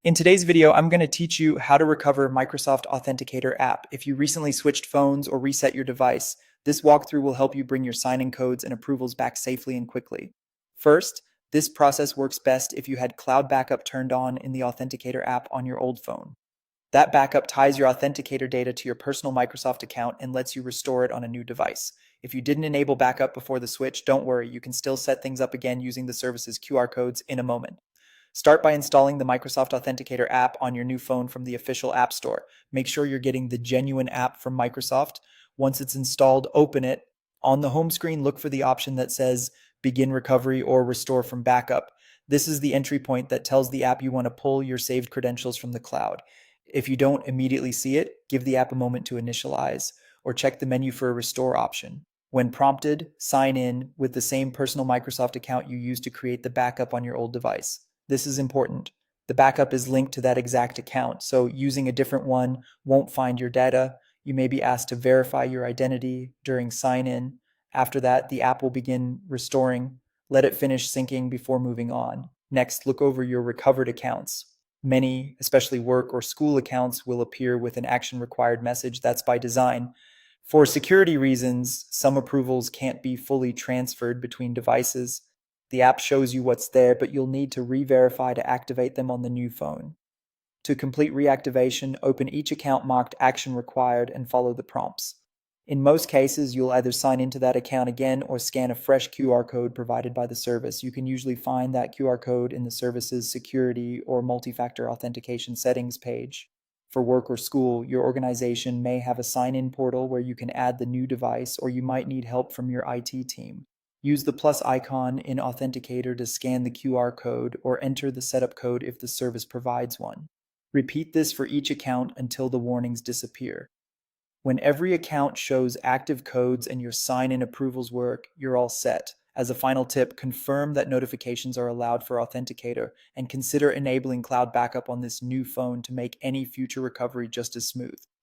In today's video, I'm going to teach you how to recover Microsoft Authenticator app. If you recently switched phones or reset your device, this walkthrough will help you bring your sign-in codes and approvals back safely and quickly. First, this process works best if you had cloud backup turned on in the Authenticator app on your old phone. That backup ties your Authenticator data to your personal Microsoft account and lets you restore it on a new device. If you didn't enable backup before the switch, don't worry, you can still set things up again using the service's QR codes in a moment. Start by installing the Microsoft Authenticator app on your new phone from the official App Store. Make sure you're getting the genuine app from Microsoft. Once it's installed, open it. On the home screen, look for the option that says Begin Recovery or Restore from Backup. This is the entry point that tells the app you want to pull your saved credentials from the cloud. If you don't immediately see it, give the app a moment to initialize, or check the menu for a restore option. When prompted, sign in with the same personal Microsoft account you used to create the backup on your old device. This is important. The backup is linked to that exact account, so using a different one won't find your data. You may be asked to verify your identity during sign in. After that, the app will begin restoring. Let it finish syncing before moving on. Next, look over your recovered accounts. Many, especially work or school accounts, will appear with an action required message. That's by design. For security reasons, some approvals can't be fully transferred between devices. The app shows you what's there, but you'll need to re-verify to activate them on the new phone. To complete reactivation, open each account marked Action Required and follow the prompts. In most cases, you'll either sign into that account again or scan a fresh QR code provided by the service. You can usually find that QR code in the service's security or multi-factor authentication settings page. For work or school, your organization may have a sign-in portal where you can add the new device, or you might need help from your IT team. Use the plus icon in Authenticator to scan the QR code or enter the setup code if the service provides one. Repeat this for each account until the warnings disappear. When every account shows active codes and your sign-in approvals work, you're all set. As a final tip, confirm that notifications are allowed for Authenticator and consider enabling cloud backup on this new phone to make any future recovery just as smooth.